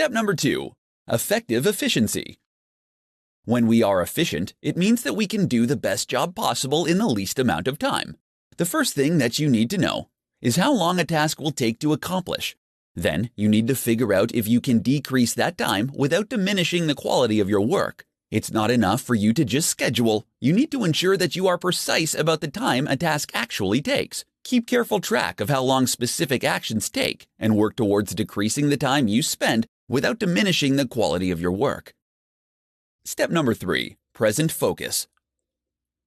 Step number 2. Effective efficiency. When we are efficient, it means that we can do the best job possible in the least amount of time. The first thing that you need to know is how long a task will take to accomplish. Then, you need to figure out if you can decrease that time without diminishing the quality of your work. It's not enough for you to just schedule. You need to ensure that you are precise about the time a task actually takes. Keep careful track of how long specific actions take and work towards decreasing the time you spend without diminishing the quality of your work. Step number 3. Present focus.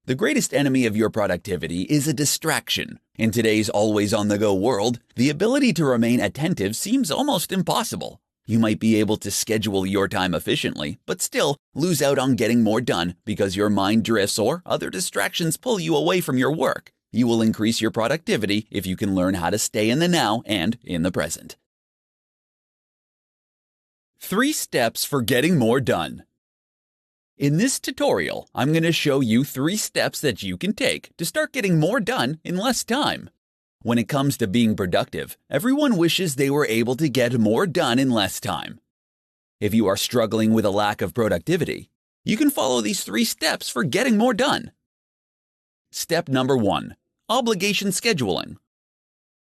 The greatest enemy of your productivity is a distraction. In today's always-on-the-go world, the ability to remain attentive seems almost impossible. You might be able to schedule your time efficiently, but still lose out on getting more done because your mind drifts or other distractions pull you away from your work. You will increase your productivity if you can learn how to stay in the now and in the present. 3 steps for getting more done. In this tutorial, I'm going to show you 3 steps that you can take to start getting more done in less time. When it comes to being productive, everyone wishes they were able to get more done in less time. If you are struggling with a lack of productivity, you can follow these 3 steps for getting more done. Step number 1. Obligation scheduling.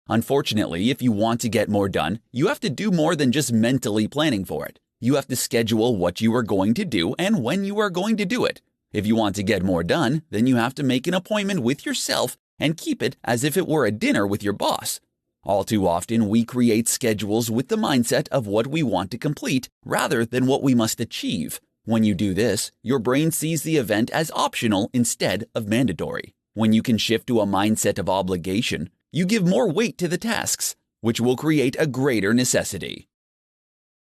Unfortunately, if you want to get more done, you have to do more than just mentally planning for it. You have to schedule what you are going to do and when you are going to do it. If you want to get more done, then you have to make an appointment with yourself and keep it as if it were a dinner with your boss. All too often, we create schedules with the mindset of what we want to complete rather than what we must achieve. When you do this, your brain sees the event as optional instead of mandatory. When you can shift to a mindset of obligation, you give more weight to the tasks, which will create a greater necessity.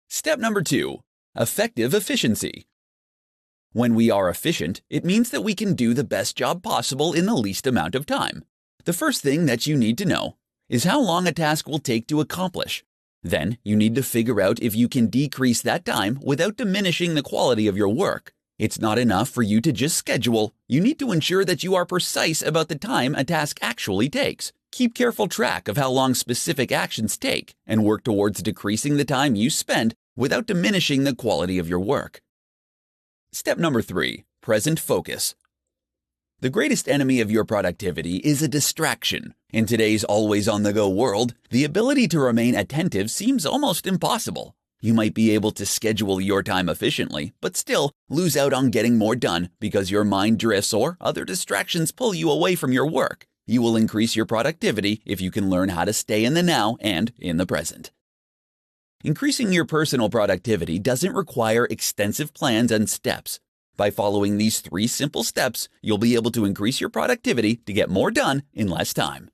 Step number 2. Effective efficiency. When we are efficient, it means that we can do the best job possible in the least amount of time. The first thing that you need to know is how long a task will take to accomplish. Then, you need to figure out if you can decrease that time without diminishing the quality of your work. It's not enough for you to just schedule. You need to ensure that you are precise about the time a task actually takes. Keep careful track of how long specific actions take and work towards decreasing the time you spend without diminishing the quality of your work. Step number 3. Present focus. The greatest enemy of your productivity is a distraction. In today's always-on-the-go world, the ability to remain attentive seems almost impossible. You might be able to schedule your time efficiently, but still lose out on getting more done because your mind drifts or other distractions pull you away from your work. You will increase your productivity if you can learn how to stay in the now and in the present. Increasing your personal productivity doesn't require extensive plans and steps. By following these 3 simple steps, you'll be able to increase your productivity to get more done in less time.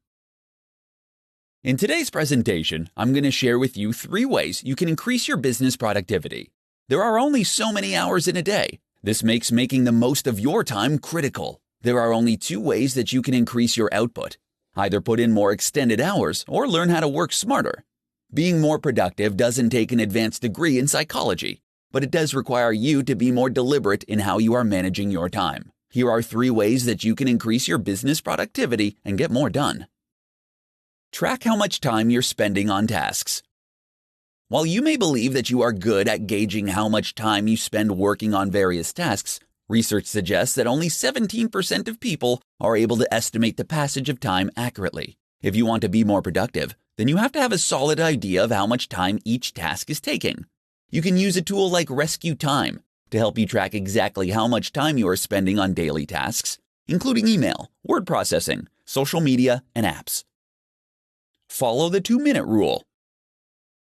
In today's presentation, I'm going to share with you 3 ways you can increase your business productivity. There are only so many hours in a day. This makes making the most of your time critical. There are only 2 ways that you can increase your output. Either put in more extended hours or learn how to work smarter. Being more productive doesn't take an advanced degree in psychology, but it does require you to be more deliberate in how you are managing your time. Here are 3 ways that you can increase your business productivity and get more done. Track how much time you're spending on tasks. While you may believe that you are good at gauging how much time you spend working on various tasks, research suggests that only 17% of people are able to estimate the passage of time accurately. If you want to be more productive, then you have to have a solid idea of how much time each task is taking. You can use a tool like Rescue Time to help you track exactly how much time you are spending on daily tasks, including email, word processing, social media, and apps. Follow the 2-minute rule.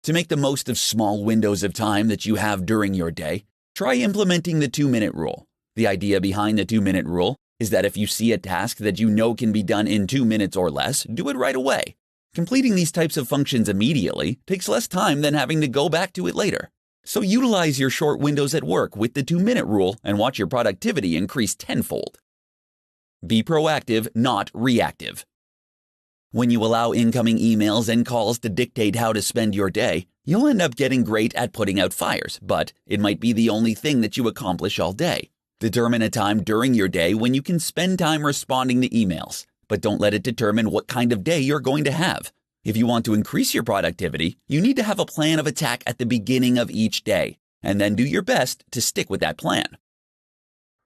To make the most of small windows of time that you have during your day, try implementing the 2-minute rule. The idea behind the 2-minute rule is that if you see a task that you know can be done in 2 minutes or less, do it right away. Completing these types of functions immediately takes less time than having to go back to it later. So utilize your short windows at work with the 2-minute rule and watch your productivity increase tenfold. Be proactive, not reactive. When you allow incoming emails and calls to dictate how to spend your day, you'll end up getting great at putting out fires, but it might be the only thing that you accomplish all day. Determine a time during your day when you can spend time responding to emails, but don't let it determine what kind of day you're going to have. If you want to increase your productivity, you need to have a plan of attack at the beginning of each day, and then do your best to stick with that plan.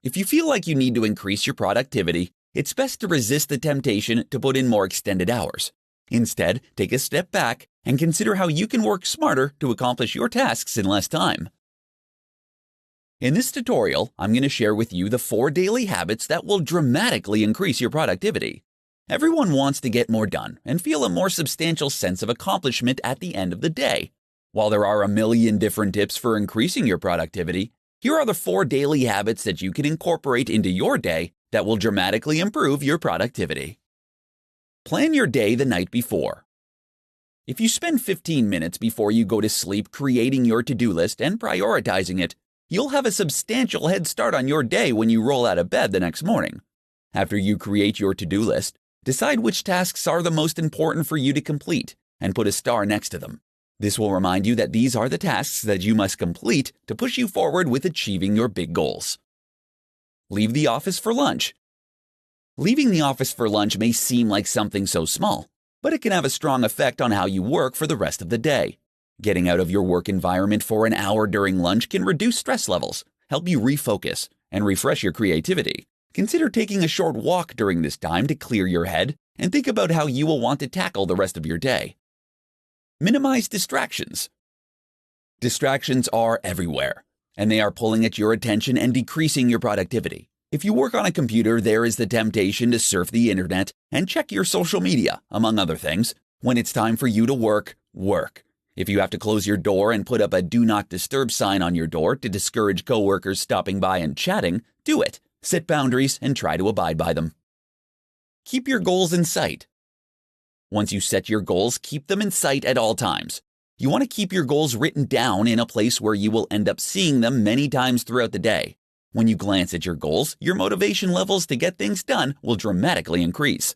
If you feel like you need to increase your productivity, it's best to resist the temptation to put in more extended hours. Instead, take a step back and consider how you can work smarter to accomplish your tasks in less time. In this tutorial, I'm going to share with you the 4 daily habits that will dramatically increase your productivity. Everyone wants to get more done and feel a more substantial sense of accomplishment at the end of the day. While there are a million different tips for increasing your productivity, here are the 4 daily habits that you can incorporate into your day that will dramatically improve your productivity. Plan your day the night before. If you spend 15 minutes before you go to sleep creating your to-do list and prioritizing it, you'll have a substantial head start on your day when you roll out of bed the next morning. After you create your to-do list, decide which tasks are the most important for you to complete and put a star next to them. This will remind you that these are the tasks that you must complete to push you forward with achieving your big goals. Leave the office for lunch. Leaving the office for lunch may seem like something so small, but it can have a strong effect on how you work for the rest of the day. Getting out of your work environment for an hour during lunch can reduce stress levels, help you refocus, and refresh your creativity. Consider taking a short walk during this time to clear your head and think about how you will want to tackle the rest of your day. Minimize distractions. Distractions are everywhere, and they are pulling at your attention and decreasing your productivity. If you work on a computer, there is the temptation to surf the internet and check your social media, among other things. When it's time for you to work, work. If you have to close your door and put up a Do Not Disturb sign on your door to discourage coworkers stopping by and chatting, do it. Set boundaries and try to abide by them. Keep your goals in sight. Once you set your goals, keep them in sight at all times. You want to keep your goals written down in a place where you will end up seeing them many times throughout the day. When you glance at your goals, your motivation levels to get things done will dramatically increase.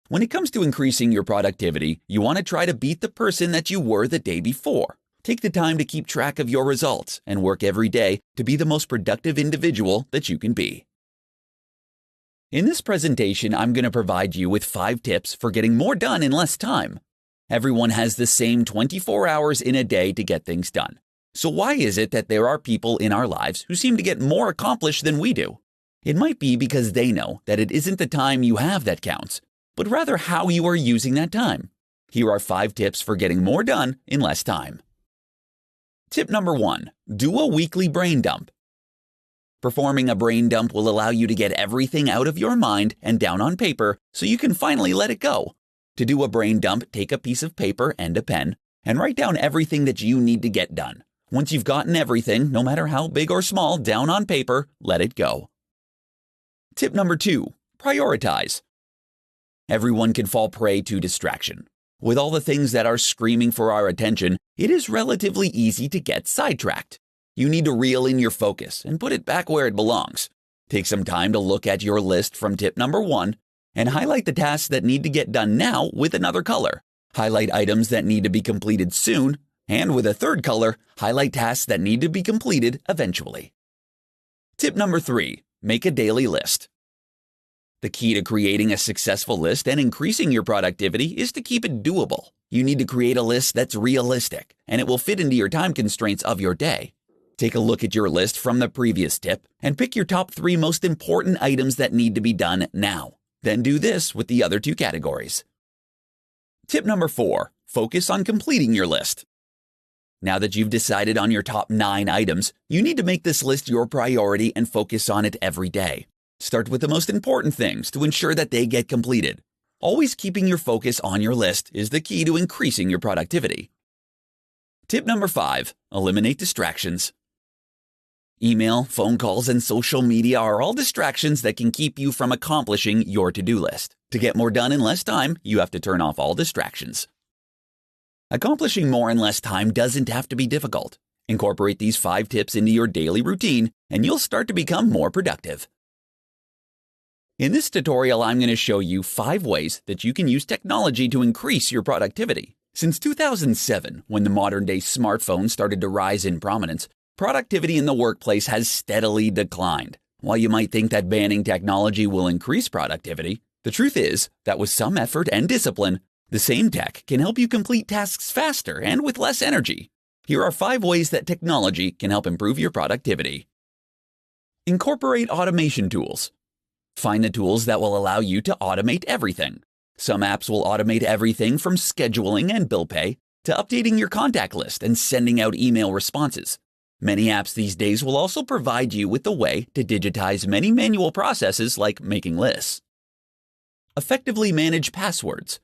When it comes to increasing your productivity, you want to try to beat the person that you were the day before. Take the time to keep track of your results and work every day to be the most productive individual that you can be. In this presentation, I'm going to provide you with 5 tips for getting more done in less time. Everyone has the same 24 hours in a day to get things done. So why is it that there are people in our lives who seem to get more accomplished than we do? It might be because they know that it isn't the time you have that counts, but rather how you are using that time. Here are 5 tips for getting more done in less time. Tip number 1. Do a weekly brain dump. Performing a brain dump will allow you to get everything out of your mind and down on paper so you can finally let it go. To do a brain dump, take a piece of paper and a pen and write down everything that you need to get done. Once you've gotten everything, no matter how big or small, down on paper, let it go. Tip number 2. Prioritize. Everyone can fall prey to distraction. With all the things that are screaming for our attention, it is relatively easy to get sidetracked. You need to reel in your focus and put it back where it belongs. Take some time to look at your list from tip number 1 and highlight the tasks that need to get done now with another color. Highlight items that need to be completed soon, and with a third color, highlight tasks that need to be completed eventually. Tip number 3. Make a daily list. The key to creating a successful list and increasing your productivity is to keep it doable. You need to create a list that's realistic, and it will fit into your time constraints of your day. Take a look at your list from the previous tip and pick your top 3 most important items that need to be done now. Then do this with the other 2 categories. Tip number 4. Focus on completing your list. Now that you've decided on your top 9 items, you need to make this list your priority and focus on it every day. Start with the most important things to ensure that they get completed. Always keeping your focus on your list is the key to increasing your productivity. Tip number 5. Eliminate distractions. Email, phone calls, and social media are all distractions that can keep you from accomplishing your to-do list. To get more done in less time, you have to turn off all distractions. Accomplishing more in less time doesn't have to be difficult. Incorporate these 5 tips into your daily routine, and you'll start to become more productive. In this tutorial, I'm going to show you 5 ways that you can use technology to increase your productivity. Since 2007, when the modern-day smartphone started to rise in prominence, productivity in the workplace has steadily declined. While you might think that banning technology will increase productivity, the truth is that with some effort and discipline, The same tech can help you complete tasks faster and with less energy. Here are 5 ways that technology can help improve your productivity. Incorporate automation tools. Find the tools that will allow you to automate everything. Some apps will automate everything from scheduling and bill pay to updating your contact list and sending out email responses. Many apps these days will also provide you with a way to digitize many manual processes like making lists. Effectively manage passwords.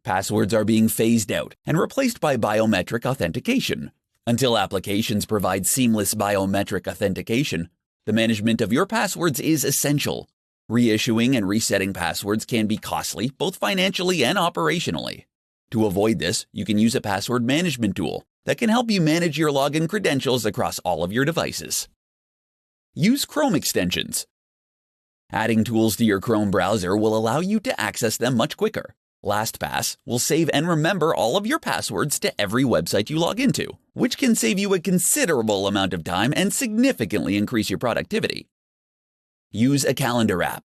Passwords are being phased out and replaced by biometric authentication. Until applications provide seamless biometric authentication, the management of your passwords is essential. Reissuing and resetting passwords can be costly, both financially and operationally. To avoid this, you can use a password management tool that can help you manage your login credentials across all of your devices. Use Chrome extensions. Adding tools to your Chrome browser will allow you to access them much quicker. LastPass will save and remember all of your passwords to every website you log into, which can save you a considerable amount of time and significantly increase your productivity. Use a calendar app.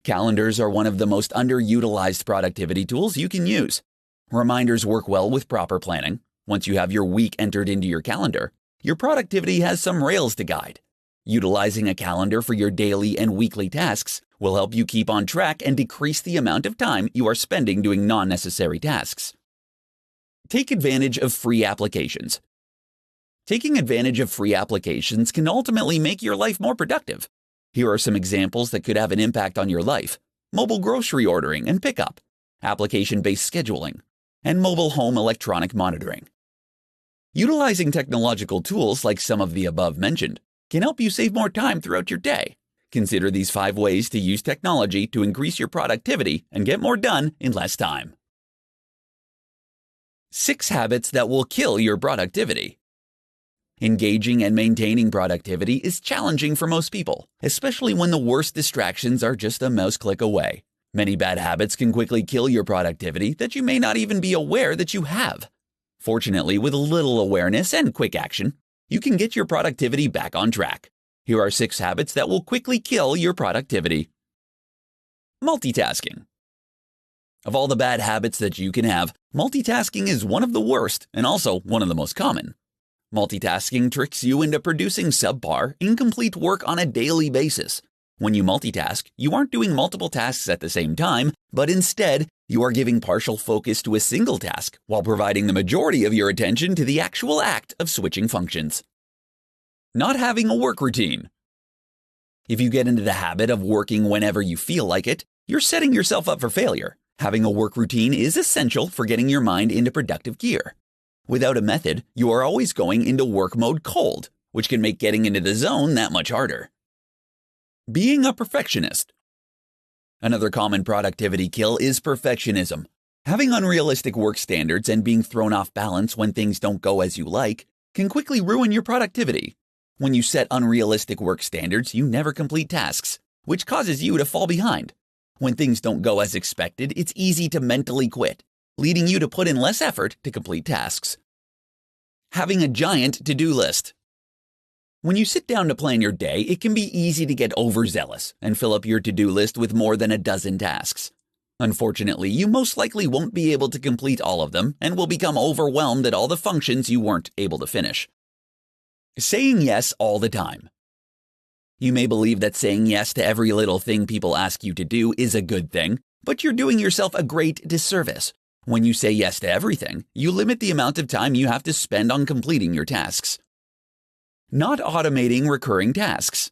Calendars are one of the most underutilized productivity tools you can use. Reminders work well with proper planning. Once you have your week entered into your calendar, your productivity has some rails to guide. Utilizing a calendar for your daily and weekly tasks will help you keep on track and decrease the amount of time you are spending doing non-necessary tasks. Take advantage of free applications. Taking advantage of free applications can ultimately make your life more productive. Here are some examples that could have an impact on your life: mobile grocery ordering and pickup, application-based scheduling, and mobile home electronic monitoring. Utilizing technological tools like some of the above mentioned can help you save more time throughout your day. Consider these 5 ways to use technology to increase your productivity and get more done in less time. 6 habits that will kill your productivity. Engaging and maintaining productivity is challenging for most people, especially when the worst distractions are just a mouse click away. Many bad habits can quickly kill your productivity that you may not even be aware that you have. Fortunately, with a little awareness and quick action, you can get your productivity back on track. Here are 6 habits that will quickly kill your productivity. Multitasking. Of all the bad habits that you can have, multitasking is one of the worst and also one of the most common. Multitasking tricks you into producing subpar, incomplete work on a daily basis. When you multitask, you aren't doing multiple tasks at the same time, but instead, you are giving partial focus to a single task while providing the majority of your attention to the actual act of switching functions. Not having a work routine. If you get into the habit of working whenever you feel like it, you're setting yourself up for failure. Having a work routine is essential for getting your mind into productive gear. Without a method, you are always going into work mode cold, which can make getting into the zone that much harder. Being a perfectionist. Another common productivity kill is perfectionism. Having unrealistic work standards and being thrown off balance when things don't go as you like can quickly ruin your productivity. When you set unrealistic work standards, you never complete tasks, which causes you to fall behind. When things don't go as expected, it's easy to mentally quit, leading you to put in less effort to complete tasks. Having a giant to-do list. When you sit down to plan your day, it can be easy to get overzealous and fill up your to-do list with more than a dozen tasks. Unfortunately, you most likely won't be able to complete all of them and will become overwhelmed at all the functions you weren't able to finish. Saying yes all the time. You may believe that saying yes to every little thing people ask you to do is a good thing, but you're doing yourself a great disservice. When you say yes to everything, you limit the amount of time you have to spend on completing your tasks. Not automating recurring tasks.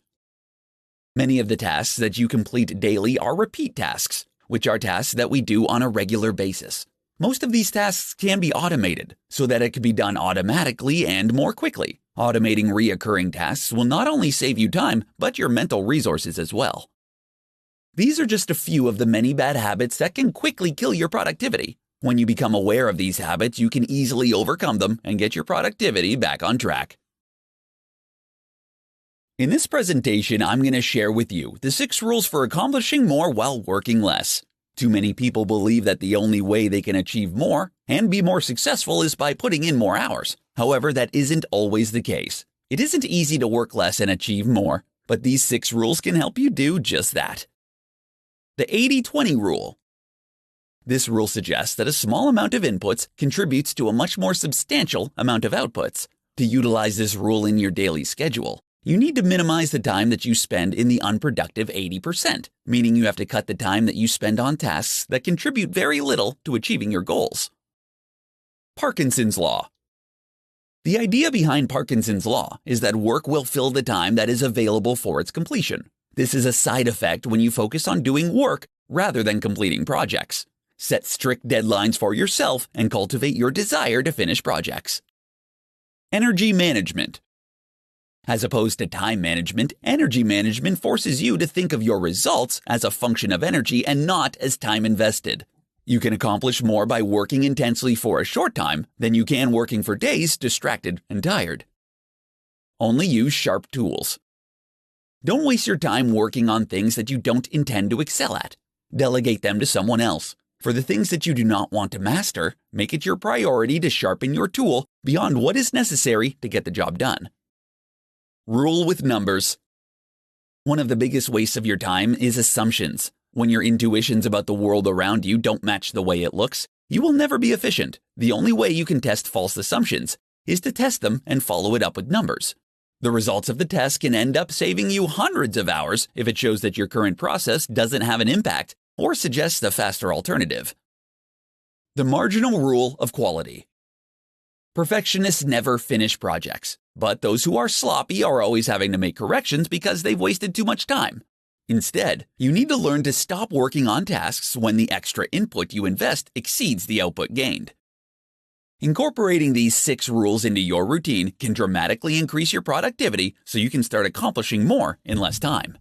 Many of the tasks that you complete daily are repeat tasks, which are tasks that we do on a regular basis. Most of these tasks can be automated so that it can be done automatically and more quickly. Automating reoccurring tasks will not only save you time, but your mental resources as well. These are just a few of the many bad habits that can quickly kill your productivity. When you become aware of these habits, you can easily overcome them and get your productivity back on track. In this presentation, I'm going to share with you the 6 rules for accomplishing more while working less. Too many people believe that the only way they can achieve more and be more successful is by putting in more hours. However, that isn't always the case. It isn't easy to work less and achieve more, but these 6 rules can help you do just that. The 80-20 rule. This rule suggests that a small amount of inputs contributes to a much more substantial amount of outputs. To utilize this rule in your daily schedule, you need to minimize the time that you spend in the unproductive 80%, meaning you have to cut the time that you spend on tasks that contribute very little to achieving your goals. Parkinson's Law. The idea behind Parkinson's Law is that work will fill the time that is available for its completion. This is a side effect when you focus on doing work rather than completing projects. Set strict deadlines for yourself and cultivate your desire to finish projects. Energy management. As opposed to time management, energy management forces you to think of your results as a function of energy and not as time invested. You can accomplish more by working intensely for a short time than you can working for days distracted and tired. Only use sharp tools. Don't waste your time working on things that you don't intend to excel at. Delegate them to someone else. For the things that you do not want to master, make it your priority to sharpen your tool beyond what is necessary to get the job done. Rule with numbers. One of the biggest wastes of your time is assumptions. When your intuitions about the world around you don't match the way it looks, you will never be efficient. The only way you can test false assumptions is to test them and follow it up with numbers. The results of the test can end up saving you hundreds of hours if it shows that your current process doesn't have an impact or suggests a faster alternative. The marginal rule of quality. Perfectionists never finish projects, but those who are sloppy are always having to make corrections because they've wasted too much time. Instead, you need to learn to stop working on tasks when the extra input you invest exceeds the output gained. Incorporating these 6 rules into your routine can dramatically increase your productivity so you can start accomplishing more in less time.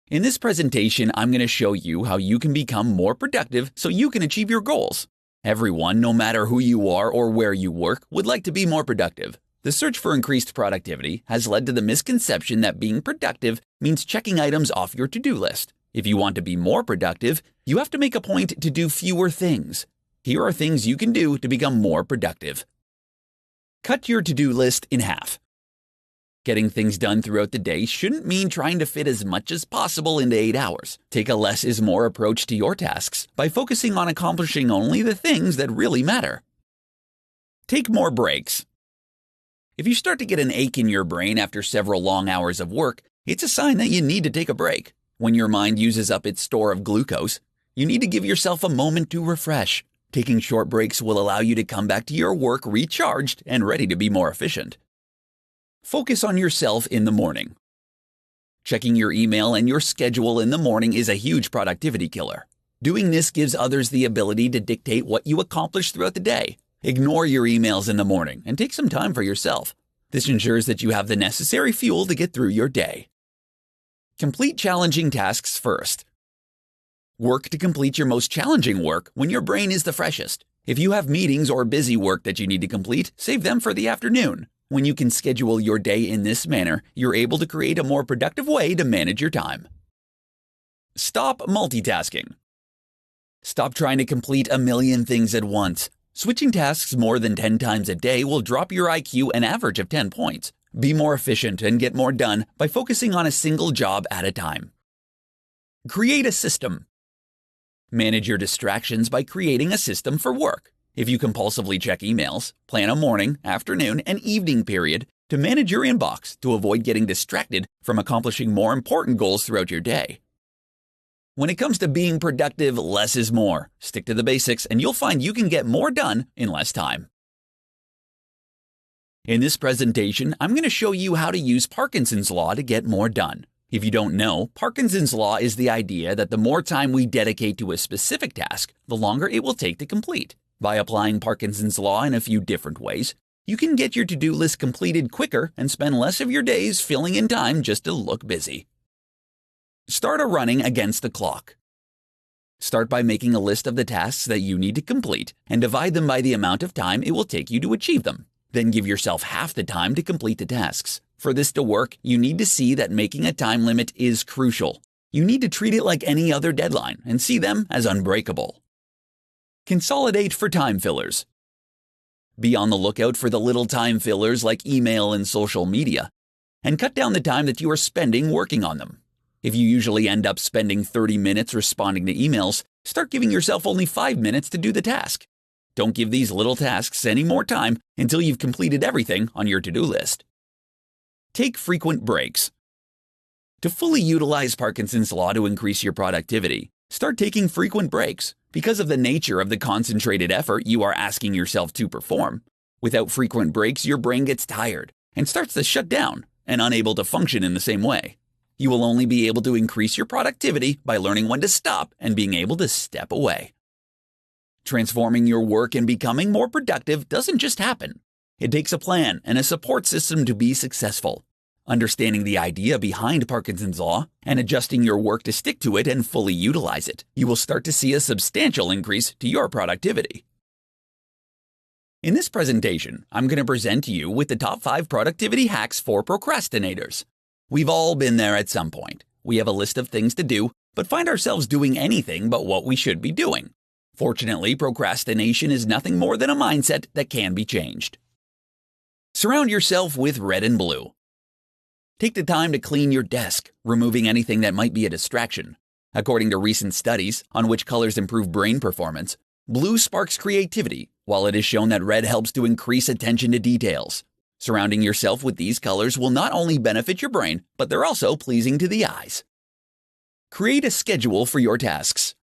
In this presentation, I'm going to show you how you can become more productive so you can achieve your goals. Everyone, no matter who you are or where you work, would like to be more productive. The search for increased productivity has led to the misconception that being productive means checking items off your to-do list. If you want to be more productive, you have to make a point to do fewer things. Here are things you can do to become more productive. Cut your to-do list in half. Getting things done throughout the day shouldn't mean trying to fit as much as possible into 8 hours. Take a less is more approach to your tasks by focusing on accomplishing only the things that really matter. Take more breaks. If you start to get an ache in your brain after several long hours of work, it's a sign that you need to take a break. When your mind uses up its store of glucose, you need to give yourself a moment to refresh. Taking short breaks will allow you to come back to your work recharged and ready to be more efficient. Focus on yourself in the morning. Checking your email and your schedule in the morning is a huge productivity killer. Doing this gives others the ability to dictate what you accomplish throughout the day. Ignore your emails in the morning and take some time for yourself. This ensures that you have the necessary fuel to get through your day. Complete challenging tasks first. Work to complete your most challenging work when your brain is the freshest. If you have meetings or busy work that you need to complete, save them for the afternoon. When you can schedule your day in this manner, you're able to create a more productive way to manage your time. Stop multitasking. Stop trying to complete a million things at once. Switching tasks more than 10 times a day will drop your IQ an average of 10 points. Be more efficient and get more done by focusing on a single job at a time. Create a system. Manage your distractions by creating a system for work. If you compulsively check emails, plan a morning, afternoon, and evening period to manage your inbox to avoid getting distracted from accomplishing more important goals throughout your day. When it comes to being productive, less is more. Stick to the basics and you'll find you can get more done in less time. In this presentation, I'm going to show you how to use Parkinson's Law to get more done. If you don't know, Parkinson's Law is the idea that the more time we dedicate to a specific task, the longer it will take to complete. By applying Parkinson's Law in a few different ways, you can get your to-do list completed quicker and spend less of your days filling in time just to look busy. Start a running against the clock. Start by making a list of the tasks that you need to complete and divide them by the amount of time it will take you to achieve them. Then give yourself half the time to complete the tasks. For this to work, you need to see that making a time limit is crucial. You need to treat it like any other deadline and see them as unbreakable. Consolidate for time fillers. Be on the lookout for the little time fillers like email and social media, and cut down the time that you are spending working on them. If you usually end up spending 30 minutes responding to emails, Start giving yourself only 5 minutes to do the task. Don't give these little tasks any more time until you've completed everything on your to-do list. Take frequent breaks. To fully utilize Parkinson's Law to increase your productivity, start taking frequent breaks. Because of the nature of the concentrated effort you are asking yourself to perform, without frequent breaks, your brain gets tired and starts to shut down and unable to function in the same way. You will only be able to increase your productivity by learning when to stop and being able to step away. Transforming your work and becoming more productive doesn't just happen. It takes a plan and a support system to be successful. Understanding the idea behind Parkinson's Law and adjusting your work to stick to it and fully utilize it, you will start to see a substantial increase to your productivity. In this presentation, I'm going to present to you with the top 5 productivity hacks for procrastinators. We've all been there at some point. We have a list of things to do, but find ourselves doing anything but what we should be doing. Fortunately, procrastination is nothing more than a mindset that can be changed. Surround yourself with red and blue. Take the time to clean your desk, removing anything that might be a distraction. According to recent studies on which colors improve brain performance, blue sparks creativity, while it is shown that red helps to increase attention to details. Surrounding yourself with these colors will not only benefit your brain, but they're also pleasing to the eyes. Create a schedule for your tasks.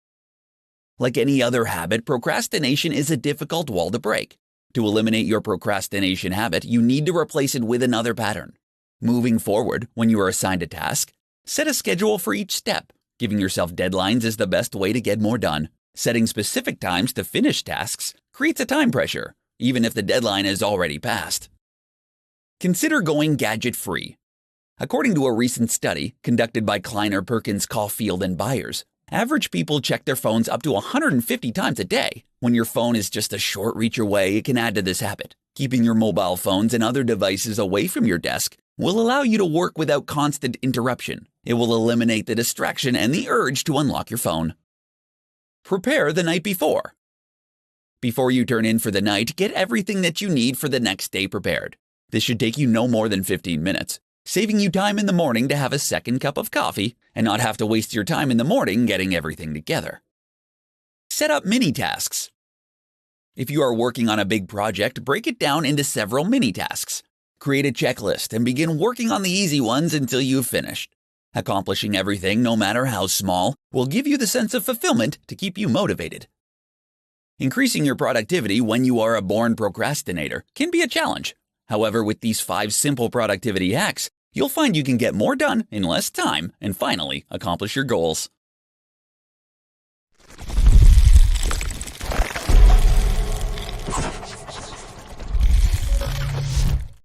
Like any other habit, procrastination is a difficult wall to break. To eliminate your procrastination habit, you need to replace it with another pattern. Moving forward, when you are assigned a task, set a schedule for each step. Giving yourself deadlines is the best way to get more done. Setting specific times to finish tasks creates a time pressure, even if the deadline is already passed. Consider going gadget-free. According to a recent study conducted by Kleiner Perkins Caulfield and Byers, average people check their phones up to 150 times a day. When your phone is just a short reach away, it can add to this habit. Keeping your mobile phones and other devices away from your desk will allow you to work without constant interruption. It will eliminate the distraction and the urge to unlock your phone. Prepare the night before. Before you turn in for the night, get everything that you need for the next day prepared. This should take you no more than 15 minutes, saving you time in the morning to have a second cup of coffee and not have to waste your time in the morning getting everything together. Set up mini tasks. If you are working on a big project, break it down into several mini tasks. Create a checklist and begin working on the easy ones until you've finished. Accomplishing everything, no matter how small, will give you the sense of fulfillment to keep you motivated. Increasing your productivity when you are a born procrastinator can be a challenge. However, with these 5 simple productivity hacks, you'll find you can get more done in less time and finally accomplish your goals.